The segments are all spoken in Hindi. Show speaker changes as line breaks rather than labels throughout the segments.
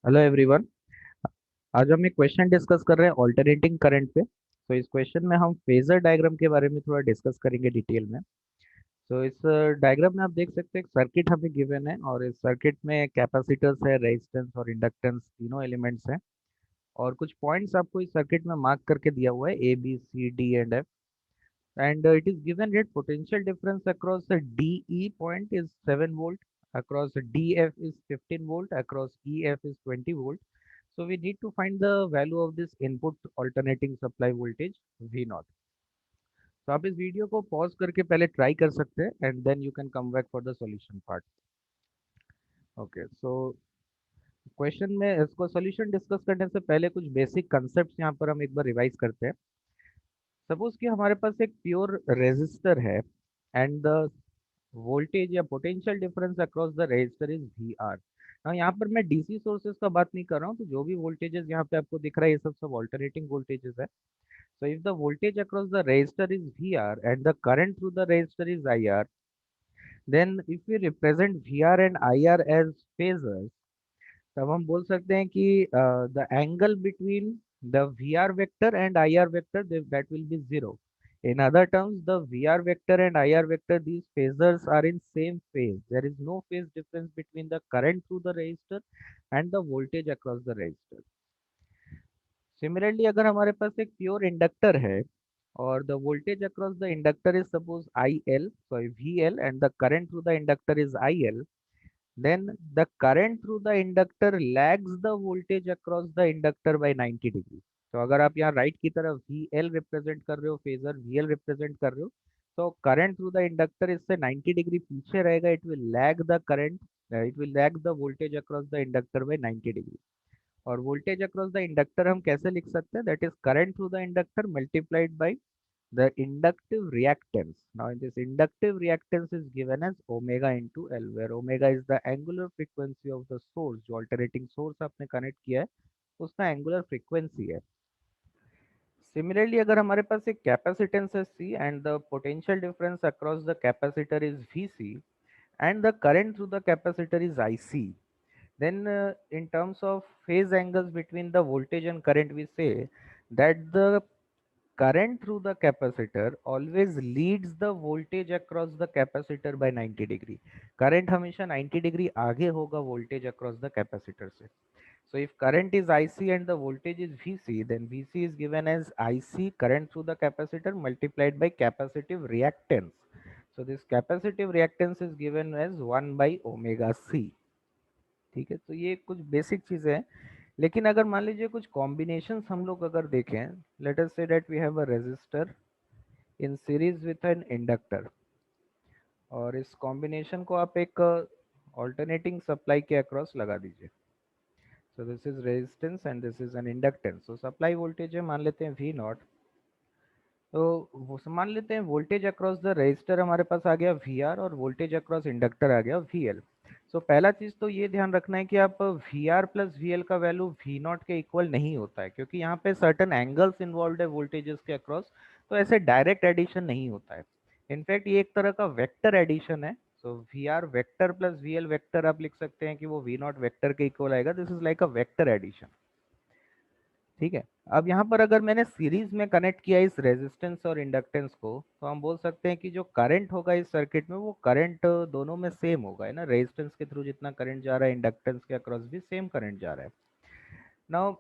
Hello everyone. आज हम एक क्वेश्चन डिस्कस कर रहे हैं ऑल्टरनेटिंग करंट पे। तो इस क्वेश्चन में हम फेजर डायग्राम के बारे में थोड़ा डिस्कस करेंगे डिटेल में। तो इस डायग्राम में आप देख सकते हैं एक सर्किट हमें गिवन है और इस सर्किट में कैपेसिटर्स है, रेजिस्टेंस और इंडक्टेंस तीनों एलिमेंट्स हैं। और कुछ पॉइंट्स आपको इस सर्किट में मार्क करके दिया हुआ है A B C D and F. And it is given that potential difference across the DE point is 7 volt, across DF is 15 volt, across EF is 20 volt. So we need to find the value of this input alternating supply voltage V naught. तो आप इस वीडियो को पॉज करके पहले ट्राई कर सकते हैं and then you can come back for the solution part. Okay, so question में इसको सॉल्यूशन डिस्कस करने से पहले कुछ बेसिक कंसेप्ट्स यहाँ पर हम एक बार रिवाइज करते हैं। सपोज कि हमारे पास एक प्योर रेजिस्टर है एंड द वोल्टेज या potential difference across the resistor is V R. now यहाँ पर मैं डीसी सोर्सेज का बात नहीं कर रहा हूँ, तो जो भी वोल्टेजेस यहाँ पे आपको दिख रहा है ये सब सब ऑल्टरनेटिंग वोल्टेजेस है। so if the voltage across the resistor is VR and the current through the resistor is IR, then if we represent VR and IR as phasors, तब हम बोल सकते हैं कि the angle between the V R vector and I R vector that will be zero. In other terms, the VR vector and IR vector, these phasors are in same phase. There is no phase difference between the current through the resistor and the voltage across the resistor. Similarly, अगर हमारे पास एक प्योर इंडक्टर है और the voltage across the inductor is suppose IL, sorry VL, and the current through the inductor is IL, then the current through the inductor lags the voltage across the inductor by 90 degree. तो अगर आप यहाँ राइट की तरफ VL रिप्रेजेंट कर रहे हो, फेजर VL रिप्रेजेंट कर रहे हो, तो करंट थ्रू द इंडक्टर इससे 90 डिग्री पीछे रहेगा। It will lag the current, it will lag the voltage across the inductor by 90 degree. और वोल्टेज अक्रॉस द इंडक्टर हम कैसे लिख सकते हैं? That is current through the inductor multiplied by the inductive reactance. Now, in this inductive reactance is given as omega into L, where omega is the angular frequency of the source, जो alternating source आपने connect किया है उसका angular frequency है। Similarly, अगर हमारे पास एक capacitance है C and the potential difference across the capacitor is VC and the current through the capacitor is IC, then in terms of phase angles between the voltage and current, we say that the current through the capacitor always leads the voltage across the capacitor by 90 degree. Current हमेशा 90 डिग्री आगे होगा वोल्टेज अक्रॉस द कैपेसिटर से। so if current is IC and the voltage is VC, then VC is given as IC current through the capacitor multiplied by capacitive reactance. so this capacitive reactance is given as 1 by omega C। ठीक है, तो ये कुछ बेसिक चीजें हैं। लेकिन अगर मान लीजिए कुछ कॉम्बिनेशंस हम लोग अगर देखें, let us say that we have a resistor in series with an inductor, और इस कॉम्बिनेशन को आप एक ऑल्टरनेटिंग सप्लाई के अक्रॉस लगा दीजिए। सो this is resistance and this is an inductance. So supply voltage है, मान लेते हैं वी नॉट। तो वो मान लेते हैं वोल्टेज अक्रॉस द रेजिस्टर हमारे पास आ गया वी आर और वोल्टेज अक्रॉस इंडक्टर आ गया वी एल। सो पहला चीज तो ये ध्यान रखना है कि आप V R plus V L का वैल्यू वी नॉट के इक्वल नहीं होता है, क्योंकि यहाँ पे सर्टन एंगल्स इन्वॉल्व है वोल्टेजेस के अक्रॉस। तो ऐसे डायरेक्ट एडिशन नहीं होता है। इनफैक्ट ये एक तरह का वेक्टर एडिशन है। So V R vector plus V L vector आप लिख सकते हैं कि वो वी नॉट वेक्टर के इक्वल आएगा। This is like a vector addition. ठीक है, अब यहाँ पर अगर मैंने सीरीज में कनेक्ट किया इस रेजिस्टेंस और इंडक्टेंस को, तो हम बोल सकते हैं कि जो करंट होगा इस सर्किट में वो करंट दोनों में सेम होगा, है ना। रेजिस्टेंस के थ्रू जितना करंट जा रहा है इंडक्टेंस के अक्रॉस भी सेम करंट जा रहा है। नाउ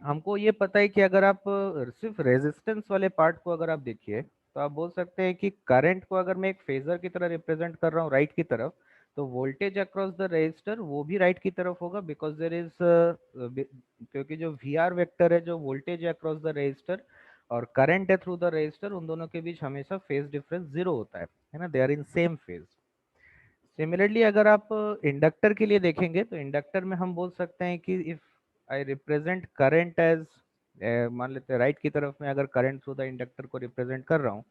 हमको ये पता है कि अगर आप सिर्फ रेजिस्टेंस वाले पार्ट को अगर आप देखिए, तो आप बोल सकते हैं कि करंट को अगर मैं एक फेजर की तरह रिप्रेजेंट कर रहा हूँ राइट की तरफ, तो वोल्टेज अक्रॉस द रेजिस्टर वो भी राइट की तरफ होगा, बिकॉज देर इज, क्योंकि जो वी आर वेक्टर है जो वोल्टेज है अक्रॉस द रेजिस्टर और करंट है थ्रू द रेजिस्टर, उन दोनों के बीच हमेशा फेज डिफरेंस जीरो होता है ना। They are in same phase. Similarly अगर आप इंडक्टर के लिए देखेंगे, तो इंडक्टर में हम बोल सकते हैं कि if I represent current as, मान लेते हैं राइट की तरफ में अगर करंट थ्रू द इंडक्टर को रिप्रेजेंट कर रहा हूँ,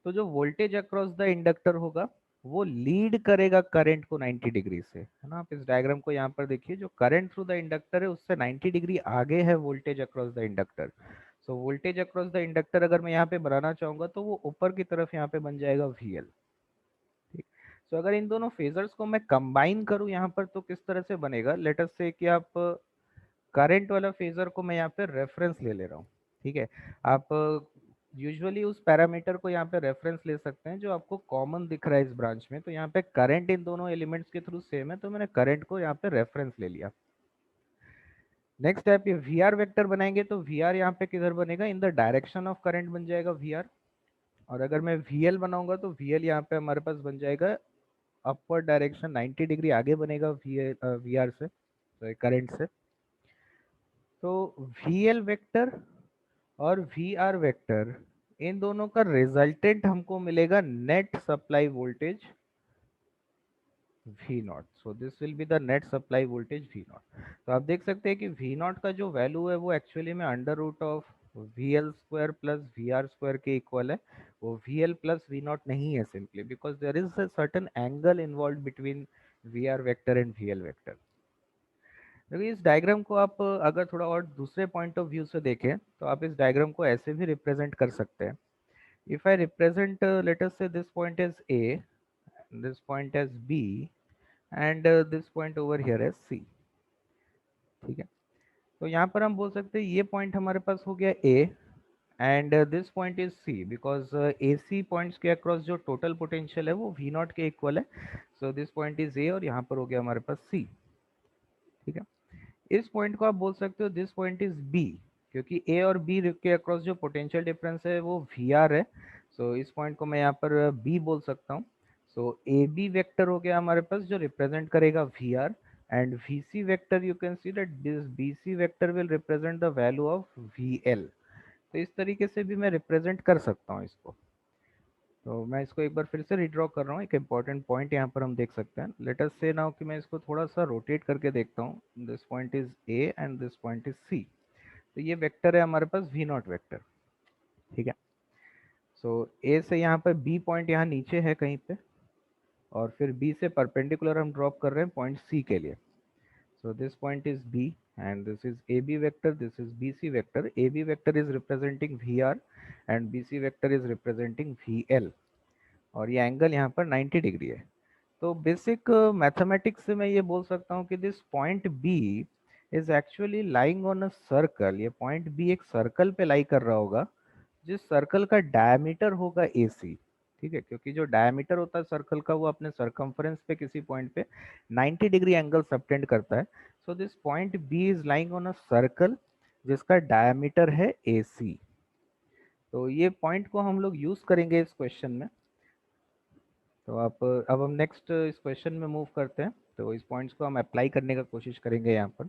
तो जो वोल्टेज अक्रॉस द इंडक्टर होगा वो लीड करेगा करंट को 90 डिग्री से, है ना। आप इस डायग्राम को यहाँ पर देखिए, जो करंट थ्रू द इंडक्टर है उससे 90 डिग्री आगे है voltage across the inductor. So voltage across the inductor अगर मैं यहाँ पे बनाना चाहूंगा तो वो ऊपर की तरफ यहाँ पे बन जाएगा VL। ठीक। अगर इन दोनों फेजर्स को मैं कंबाइन करूं यहाँ पर, तो किस तरह से बनेगा? लेट अस से कि आप करंट वाला फेजर को मैं यहाँ पे रेफरेंस ले ले रहा हूँ। ठीक है, आप यूजुअली उस पैरामीटर को यहाँ पे रेफरेंस ले सकते हैं जो आपको कॉमन दिख रहा है इस ब्रांच में। तो यहाँ पे करंट इन दोनों एलिमेंट्स के थ्रू सेम है, तो मैंने करंट को यहाँ पे रेफरेंस ले लिया। नेक्स्ट स्टेप, ये वी आर वेक्टर बनाएंगे, तो वी आर यहाँ पे किधर बनेगा, इन द डायरेक्शन ऑफ करंट बन जाएगा वी आर। और अगर मैं वी एल बनाऊंगा तो वी एल यहाँ पे हमारे पास बन जाएगा अपवर्ड डायरेक्शन 90 डिग्री आगे बनेगा वी आर से, तो करंट से। तो वी एल वेक्टर और वी आर वेक्टर, इन दोनों का रिजल्टेंट हमको मिलेगा net supply voltage V not. So this will be the net supply voltage V not. तो आप देख सकते हैं कि V नॉट का जो वैल्यू है वो एक्चुअली में under root of V L square plus V R square के इक्वल है। वो V L plus V naught नहीं है simply because there is a certain angle involve between V R vector and V L vector. देखिए इस डायग्राम को आप अगर थोड़ा और दूसरे पॉइंट ऑफ व्यू से देखें तो आप इस डायग्राम को ऐसे भी रिप्रेजेंट कर सकते हैं। If I represent let us say this point as A, this point as B, and this point over here as C। ठीक है, तो यहाँ पर हम बोल सकते हैं ये पॉइंट हमारे पास हो गया A and this point is C because A C points के अक्रॉस जो टोटल पोटेंशियल है वो V नॉट के इक्वल है। So this point is A और यहाँ पर हो गया हमारे पास C। ठीक है, इस पॉइंट को आप बोल सकते हो दिस पॉइंट इज B, क्योंकि A और B के अक्रॉस जो पोटेंशियल डिफरेंस है वो VR है। सो इस पॉइंट को मैं यहाँ पर B बोल सकता हूँ। सो ए बी वेक्टर हो गया हमारे पास जो रिप्रेजेंट करेगा V R, and V C vector you can see that this B C vector will represent the value of V L. तो इस तरीके से भी मैं रिप्रेजेंट कर सकता हूँ इसको। तो मैं इसको एक बार फिर से रिड्रॉ कर रहा हूँ। एक इंपॉर्टेंट पॉइंट यहाँ पर हम देख सकते हैं। लेट अस से नाउ कि मैं इसको थोड़ा सा रोटेट करके देखता हूँ। This point is A and this point is C. तो ये वेक्टर है हमारे पास वी नॉट वेक्टर। ठीक है, सो ए से यहाँ पर बी पॉइंट यहाँ नीचे है कहीं पे, और फिर बी से परपेंडिकुलर हम ड्रॉप कर रहे हैं पॉइंट सी के लिए। So this point is B and this is A B vector, this is B C vector. A B vector is representing V R and B C vector is representing V L, और ये एंगल यहाँ पर 90 डिग्री है। तो बेसिक मैथमेटिक्स से मैं ये बोल सकता हूँ कि this point B is actually lying on a circle. ये पॉइंट बी एक सर्कल पे लाई कर रहा होगा जिस सर्कल का डायमीटर होगा ए सी। ठीक है, क्योंकि जो डायमीटर होता है सर्कल का वो अपने सरकमफरेंस पे किसी पॉइंट पे 90 डिग्री एंगल सबटेंड करता है। So this point B is lying on a circle जिसका डायमीटर है ए सी। तो ये पॉइंट को हम लोग यूज करेंगे इस क्वेश्चन में। तो आप अब हम नेक्स्ट इस क्वेश्चन में मूव करते हैं। तो इस पॉइंट्स को हम अप्लाई करने का कोशिश करेंगे यहाँ पर।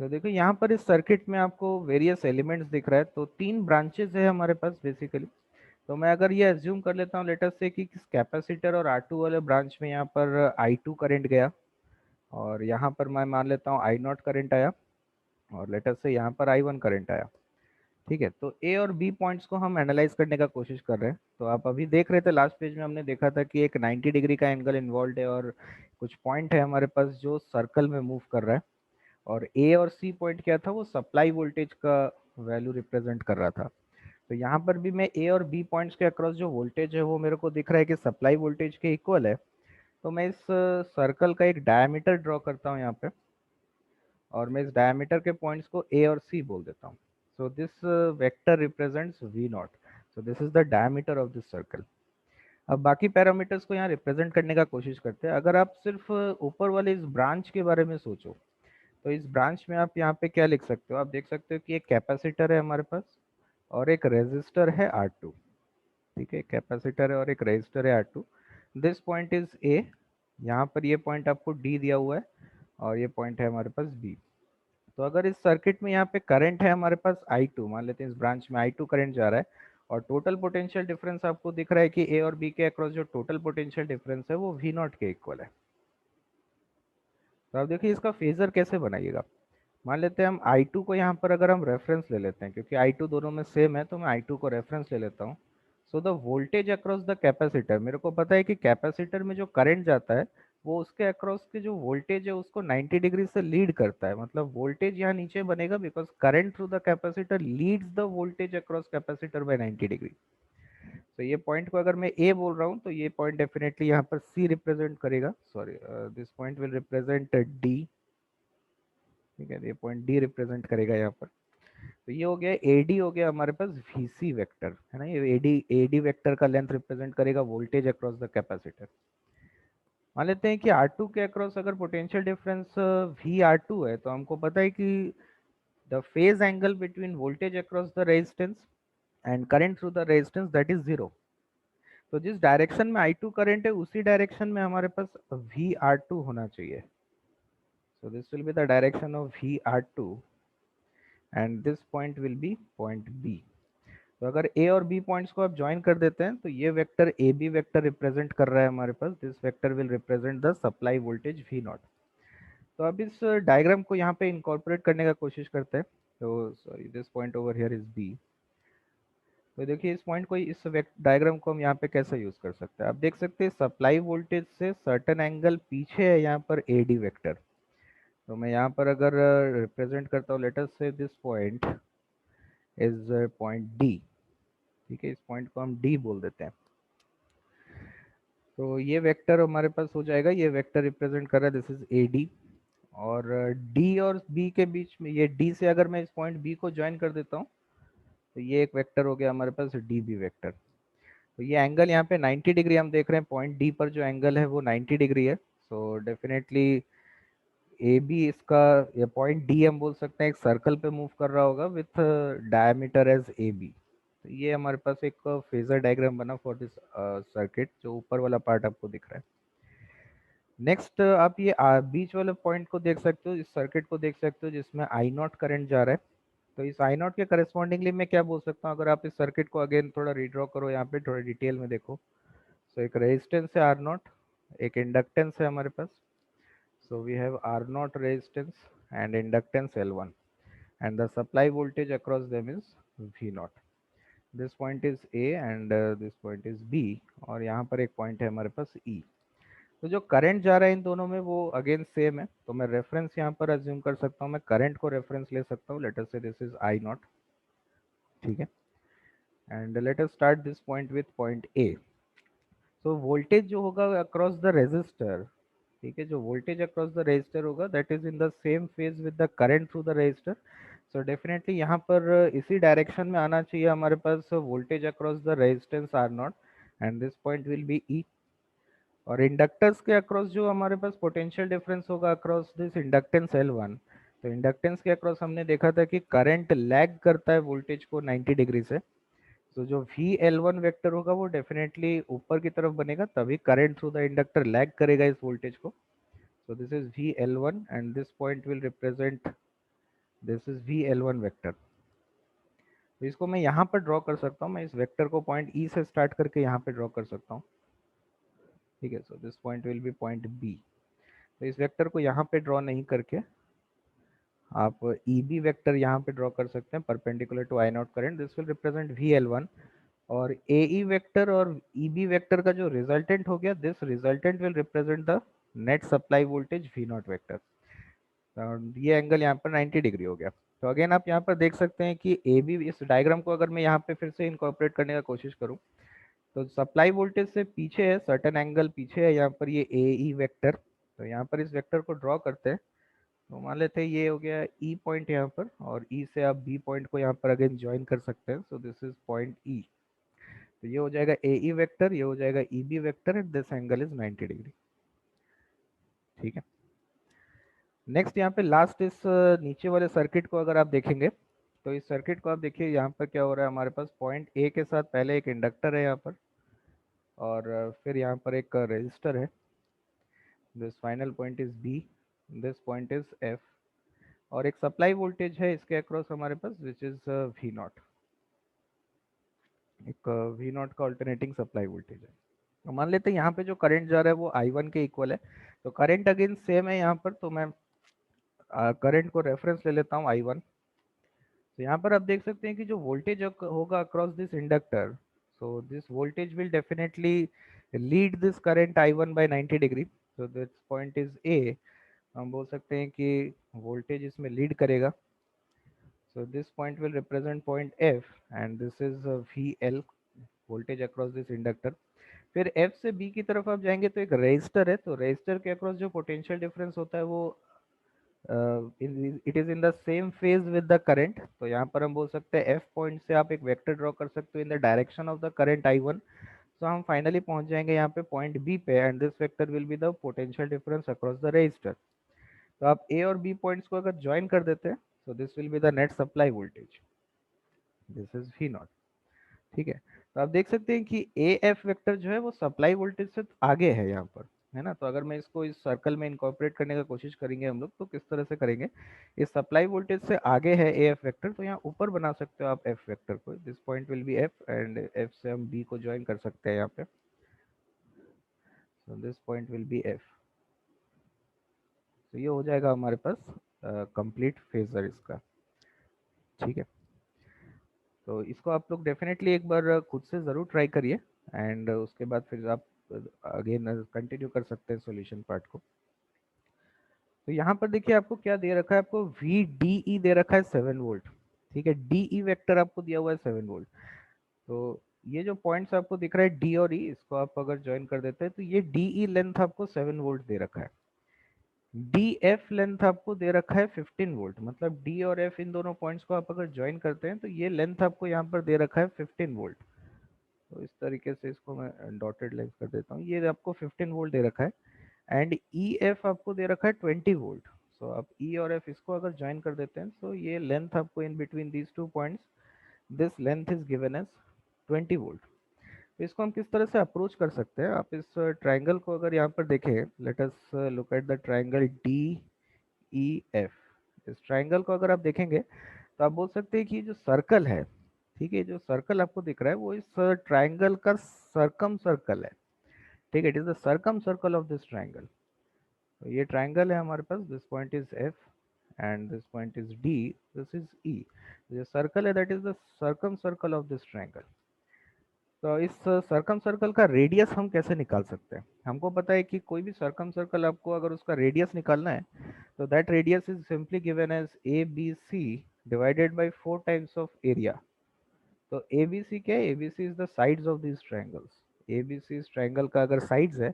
तो देखो यहाँ पर इस सर्किट में आपको वेरियस एलिमेंट्स दिख रहा है। तो तीन ब्रांचेस है हमारे पास बेसिकली। तो मैं अगर ये एज्यूम कर लेता हूँ लेटर से कि किस कैपेसिटर और R2 वाले ब्रांच में यहाँ पर I2 करंट गया, और यहाँ पर मैं मान लेता हूँ I नॉट करंट आया, और लेटर से यहाँ पर I1 करंट आया। ठीक है, तो ए और बी पॉइंट्स को हम एनालाइज करने का कोशिश कर रहे हैं। तो आप अभी देख रहे थे लास्ट पेज में हमने देखा था कि एक 90 डिग्री का एंगल इन्वॉल्व है और कुछ पॉइंट है हमारे पास जो सर्कल में मूव कर रहा है। और ए और सी पॉइंट क्या था, वो सप्लाई वोल्टेज का वैल्यू रिप्रेजेंट कर रहा था। तो यहाँ पर भी मैं ए और बी पॉइंट्स के अक्रॉस जो वोल्टेज है वो मेरे को दिख रहा है कि सप्लाई वोल्टेज के इक्वल है। तो मैं इस सर्कल का एक डायमीटर ड्रॉ करता हूँ यहाँ पे, और मैं इस डायमीटर के पॉइंट्स को ए और सी बोल देता हूँ। So this vector represents V naught. So this is the diameter of this circle. अब बाकी पैरामीटर्स को यहाँ रिप्रेजेंट करने का कोशिश करते हैं। अगर आप सिर्फ ऊपर वाले इस ब्रांच के बारे में सोचो तो इस ब्रांच में आप यहाँ पे क्या लिख सकते हो, आप देख सकते हो कि एक कैपेसिटर है हमारे पास और एक रेजिस्टर है R2। ठीक है, कैपेसिटर है और एक रेजिस्टर है R2। दिस पॉइंट इज ए, यहाँ पर ये पॉइंट आपको D दिया हुआ है, और ये पॉइंट है हमारे पास B। तो अगर इस सर्किट में यहाँ पे करंट है हमारे पास I2, मान लेते हैं इस ब्रांच में I2 करंट जा रहा है, और टोटल पोटेंशियल डिफरेंस आपको दिख रहा है कि ए और बी के अक्रॉस जो टोटल पोटेंशियल डिफरेंस है वो वी नॉट के इक्वल है। तो आप देखिए इसका फेजर कैसे बनाइएगा। मान लेते हैं हम I2 को यहाँ पर अगर हम रेफरेंस ले लेते हैं, क्योंकि I2 दोनों में सेम है तो मैं I2 को रेफरेंस ले लेता हूँ। So the voltage across the capacitor, मेरे को पता है कि कैपेसिटर में जो करंट जाता है वो उसके अक्रॉस के जो वोल्टेज है उसको 90 डिग्री से लीड करता है। मतलब वोल्टेज यहाँ नीचे बनेगा because current through the capacitor leads the voltage across capacitor by 90 degree. तो ये पॉइंट को अगर मैं ए बोल रहा हूँ तो ये पॉइंट डेफिनेटली यहाँ पर सी रिप्रेजेंट करेगा। Sorry, this point will represent D, ठीक है, ये पॉइंट डी रिप्रेजेंट करेगा यहाँ पर। तो ये हो गया एडी, हो गया हमारे पास वीसी वेक्टर, है ना। ये एडी वेक्टर का लेंथ रिप्रेजेंट करेगा वोल्टेज अक्रॉस द कैपेसिटर। मान लेते हैं कि R2 के अक्रॉस अगर potential difference V R two है, तो हमको पता है कि the phase angle between voltage across the resistance and current through the resistance that is zero. तो जिस डायरेक्शन में I2 करंट है, उसी डायरेक्शन में हमारे पास VR2 होना चाहिए। So this will be the direction of VR2 and this point will be point B. तो अगर ए और बी पॉइंट्स को आप ज्वाइन कर देते हैं, तो ये vector A B vector represent कर रहा है हमारे पास। This vector will represent the supply voltage V naught. तो अब इस डायग्राम को यहाँ पे इनकॉर्पोरेट करने का कोशिश करते हैं। तो sorry, this point over here is B. तो देखिए, इस पॉइंट को, इस डायग्राम को हम यहाँ पे कैसे यूज कर सकते हैं। आप देख सकते हैं सप्लाई वोल्टेज से सर्टेन एंगल पीछे है यहाँ पर ए डी वेक्टर। तो मैं यहाँ पर अगर रिप्रेजेंट करता हूँ, late us say this point is point D. ठीक है, इस पॉइंट को हम डी बोल देते हैं। तो ये वेक्टर हमारे पास हो जाएगा, ये वेक्टर रिप्रेजेंट कर रहा है, दिस इज ए डी। और डी और बी के बीच में, ये डी से अगर मैं इस पॉइंट बी को ज्वाइन कर देता हूँ, तो ये एक वेक्टर हो गया हमारे पास डी बी वेक्टर। तो ये एंगल यहाँ पे 90 डिग्री हम देख रहे हैं, पॉइंट डी पर जो एंगल है वो 90 डिग्री है। सो डेफिनेटली ए बी इसका, या पॉइंट डी हम बोल सकते हैं एक सर्कल पे मूव कर रहा होगा with diameter as A B. तो ये हमारे पास एक फेजर डायग्राम बना फॉर दिस सर्किट, जो ऊपर वाला पार्ट आपको दिख रहा है। नेक्स्ट आप ये बीच वाले पॉइंट को देख सकते हो, इस सर्किट को देख सकते हो जिसमें आई नॉट करंट जा रहा है। तो इस आई नॉट के करस्पॉन्डिंगली मैं क्या बोल सकता हूँ, अगर आप इस सर्किट को अगेन थोड़ा रीड्रॉ करो, यहाँ पे थोड़ा डिटेल में देखो। सो एक रेजिस्टेंस है आर नॉट, एक इंडक्टेंस है हमारे पास। So we have R naught resistance and inductance L1, and the supply voltage across them is V naught. This point is A and this point is B, और यहाँ पर एक पॉइंट है हमारे पास E। तो जो करंट जा रहा है इन दोनों में वो अगेन सेम है। तो मैं रेफरेंस यहाँ पर अज्यूम कर सकता हूँ, मैं करंट को रेफरेंस ले सकता हूँ, late us say this is I naught. ठीक है, and let us start this point with point A. So voltage जो होगा अक्रॉस द रेजिस्टर, ठीक है, जो वोल्टेज अक्रॉस द रेजिस्टर होगा that is in the same phase with the current through the resistor. So definitely यहाँ पर इसी डायरेक्शन में आना चाहिए हमारे पास voltage across the resistance R naught, and this point will be E. और इंडक्टर्स के अक्रॉस जो हमारे पास पोटेंशियल डिफरेंस होगा अक्रॉस दिस इंडक्टेंस L1। तो इंडक्टेंस के अक्रॉस हमने देखा था कि करंट लैग करता है वोल्टेज को 90 डिग्री से। तो जो वी एल वन वेक्टर होगा वो डेफिनेटली ऊपर की तरफ बनेगा, तभी current through the inductor lag करेगा इस वोल्टेज को। सो this is V L one and this point will represent, this is V L one vector. तो इसको मैं यहाँ पर ड्रॉ कर सकता हूँ, मैं इस वेक्टर को पॉइंट ई से स्टार्ट करके यहाँ पे ड्रॉ कर सकता हूँ। ठीक है, so this point will be point B. तो इस वेक्टर को यहाँ पे ड्रॉ नहीं करके आप ई बी वेक्टर यहाँ पे ड्रॉ कर सकते हैं perpendicular to I nought current, this will represent V L one. और ए ई वेक्टर और ई बी वेक्टर का जो रिजल्टेंट हो गया, this resultant will represent the net supply voltage V naught vector. ये एंगल यहाँ पर 90 डिग्री हो गया। तो अगेन आप यहाँ पर देख सकते हैं कि ए बी, इस डायग्राम को अगर मैं यहाँ पे फिर से इनकॉर्पोरेट करने का कोशिश करूँ, तो सप्लाई वोल्टेज से पीछे है, सर्टेन एंगल पीछे है यहाँ पर ये ए ई वेक्टर। तो यहाँ पर इस वेक्टर को ड्रॉ करते हैं। तो मान लेते हैं ये हो गया ई पॉइंट यहाँ पर, और ई से आप बी पॉइंट को यहाँ पर अगेन ज्वाइन कर सकते हैं। सो दिस इज पॉइंट ई। तो ये हो जाएगा ए ई वेक्टर, ये हो जाएगा E B vector, and this angle is 90 degree. ठीक है, नेक्स्ट यहाँ पे लास्ट इस नीचे वाले सर्किट को अगर आप देखेंगे, तो इस सर्किट को आप देखिए यहाँ पर क्या हो रहा है, हमारे पास पॉइंट ए के साथ पहले एक इंडक्टर है यहाँ पर, और फिर यहाँ पर एक रेजिस्टर है। This final point is B, this point is F, और एक सप्लाई वोल्टेज है इसके अक्रॉस हमारे पास विच इज वी नॉट। एक वी नॉट का ऑल्टरनेटिंग सप्लाई वोल्टेज है। तो मान लेते हैं यहाँ पे जो करंट जा रहा है वो I1 के इक्वल है। तो करंट अगेन सेम है यहाँ पर, तो मैं करंट को रेफरेंस ले लेता हूँ I1। तो यहाँ पर आप देख सकते हैं कि जो वोल्टेज होगा across this inductor, so this voltage will definitely lead this current I1 by 90 degree. So this point is A, हम बोल सकते हैं कि वोल्टेज इसमें लीड करेगा। So this point will represent point F, and this is V L, voltage across this inductor. फिर एफ से बी की तरफ आप जाएंगे तो एक रेजिस्टर है, तो रेजिस्टर के अक्रॉस जो पोटेंशियल डिफरेंस होता है वो it is in the same phase with the current, तो यहाँ पर हम बोल सकते हैं एफ पॉइंट से आप एक वेक्टर ड्रॉ कर सकते हो in the direction of the current I1। तो हम फाइनली पहुंच जाएंगे यहाँ पे पॉइंट बी पे, and this vector will be the potential difference across the resistor. तो आप ए और बी पॉइंट्स को अगर ज्वाइन कर देते हैं, तो this will be the net supply voltage, this is V nought. ठीक है, तो आप देख सकते हैं कि ए एफ वेक्टर जो है वो सप्लाई वोल्टेज से आगे है यहाँ पर, है ना। तो अगर मैं इसको इस सर्कल में इनकॉर्पोरेट करने का कोशिश करेंगे हम लोग, तो किस तरह से करेंगे, इस सप्लाई वोल्टेज से आगे है ए एफ वेक्टर, तो यहाँ ऊपर बना सकते हो आप एफ वेक्टर को, this point will B F, and F से हम बी को ज्वाइन कर सकते हैं यहाँ पे, सो this point will B F. तो ये हो जाएगा हमारे पास कंप्लीट फेजर इसका। ठीक है, तो इसको आप लोग डेफिनेटली एक बार खुद से ज़रूर ट्राई करिए, एंड उसके बाद फिर आप अगेन कंटिन्यू कर सकते हैं सॉल्यूशन पार्ट को। तो यहाँ पर देखिए आपको क्या दे रखा है, आपको वी डी ई दे रखा है 7 वोल्ट। ठीक है, डी ई वेक्टर आपको दिया हुआ है 7 वोल्ट। तो ये जो पॉइंट्स आपको दिख रहा है डी और ई, इसको आप अगर ज्वाइन कर देते हैं, तो ये डी ई लेंथ आपको 7 वोल्ट दे रखा है। डी एफ लेंथ आपको दे रखा है 15 वोल्ट, मतलब डी और एफ इन दोनों पॉइंट्स को आप अगर ज्वाइन करते हैं, तो ये लेंथ आपको यहाँ पर दे रखा है 15 वोल्ट। तो इस तरीके से इसको मैं डॉटेड लाइन कर देता हूँ, ये आपको 15 वोल्ट दे रखा है, एंड ई एफ आपको दे रखा है 20 वोल्ट। सो आप ई और एफ इसको अगर ज्वाइन कर देते हैं, तो ये लेंथ आपको in between these two points, this length is given as 20 volt. तो इसको हम किस तरह से अप्रोच कर सकते हैं, आप इस ट्राइंगल को अगर यहाँ पर देखें, let us look at the triangle D E F. इस ट्राइंगल को अगर आप देखेंगे, तो आप बोल सकते हैं कि जो सर्कल है, ठीक है, जो सर्कल आपको दिख रहा है वो इस ट्राइंगल का सरकम सर्कल है। ठीक है, it is the circumcircle of this triangle. तो ये ट्राइंगल है हमारे पास, this point is F and this point is D, this is E. जो सर्कल है that is the circumcircle of this triangle. तो इस सरकम सर्कल का रेडियस हम कैसे निकाल सकते हैं, हमको पता है कि कोई भी सरकम सर्कल आपको अगर उसका रेडियस निकालना है, तो that radius is simply given as A B C divided by 4 times of area. तो ए बी सी क्या है, A B C is the sides of this triangles. A B C इस ट्राइंगल का अगर साइड्स है,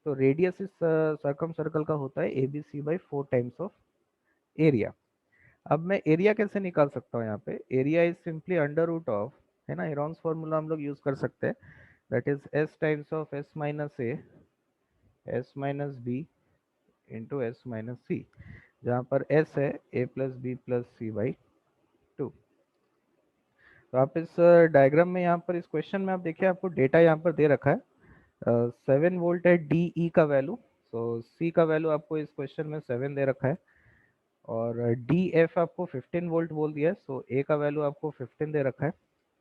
तो रेडियस इस सरकम सर्कल का होता है A B C by 4 times of area. अब मैं एरिया कैसे निकाल सकता हूँ, यहाँ पे area is simply under root of, है ना, हेरॉन्स फॉर्मूला हम लोग यूज कर सकते हैं, that is S times of S minus A, S minus B into S minus C, जहाँ पर एस है A plus B plus C by 2। तो आप इस डायग्राम में यहाँ पर इस क्वेश्चन में आप देखिए आपको डेटा यहाँ पर दे रखा है, 7 वोल्ट है डी ई का वैल्यू, तो सी का वैल्यू आपको इस क्वेश्चन में 7 दे रखा है, और डी एफ आपको 15 वोल्ट बोल दिया है, सो ए का वैल्यू आपको 15 दे रखा है,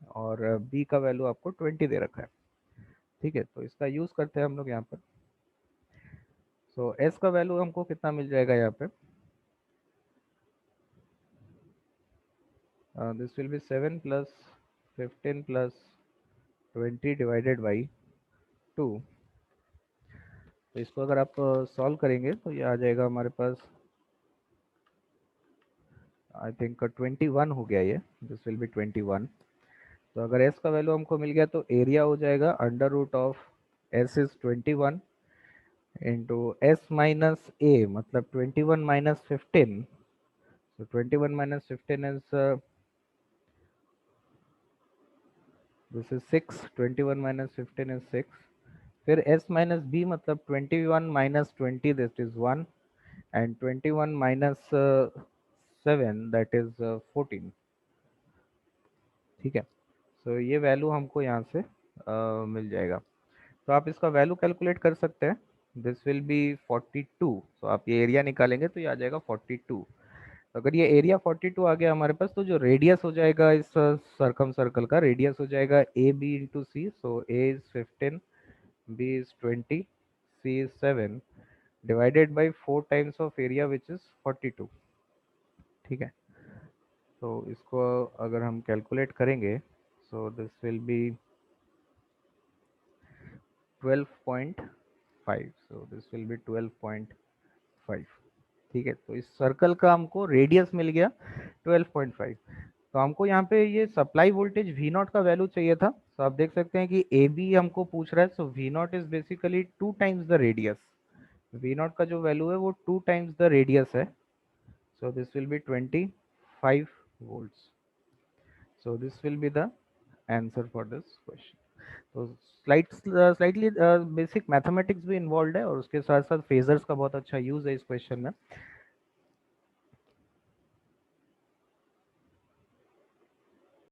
और बी का वैल्यू आपको 20 दे रखा है। ठीक है, तो इसका यूज करते हैं हम लोग यहाँ पर। सो एस का वैल्यू हमको कितना मिल जाएगा यहाँ पे, this will B 7 plus 15 plus 20 divided by 2। तो इसको अगर आप सॉल्व करेंगे, तो ये आ जाएगा हमारे पास, आई थिंक 21 हो गया ये, दिस विल बी 21। तो अगर एस का वैल्यू हमको मिल गया, तो एरिया हो जाएगा under root of S is 21 into S minus A, मतलब 21 minus 15। so 21 minus 15 is this is 6, 21 minus 15 is 6। फिर s minus b मतलब 21 minus 20 that is 1, and 21 minus 7 that is 14। ठीक है, तो ये वैल्यू हमको यहाँ से मिल जाएगा। तो आप इसका वैल्यू कैलकुलेट कर सकते हैं, दिस विल बी 42। तो आप ये एरिया निकालेंगे तो ये आ जाएगा 42। अगर ये एरिया 42 आ गया हमारे पास, तो जो रेडियस हो जाएगा इस सरकम सर्कल का, रेडियस हो जाएगा A B into C. So A is 15, B is 20, C is 7, divided by 4 times of area which is 42। ठीक है, तो इसको अगर हम कैलकुलेट करेंगे, so this will be 12.5। So this will be 12.5। ठीक है, तो इस सर्कल का हमको रेडियस मिल गया 12.5। तो हमको यहाँ पे ये सप्लाई वोल्टेज वी नॉट का वैल्यू चाहिए था। तो आप देख सकते हैं कि ए बी हमको पूछ रहा है, so V nought is basically 2 times the radius. V nought का जो वैल्यू है वो 2 टाइम्स द रेडियस है। So this will be 25 volts. So this will be the answer for this question. तो स्लाइटली बेसिक मैथमेटिक्स भी इन्वॉल्व है और उसके साथ साथ फेजर्स का बहुत अच्छा यूज है इस क्वेश्चन में.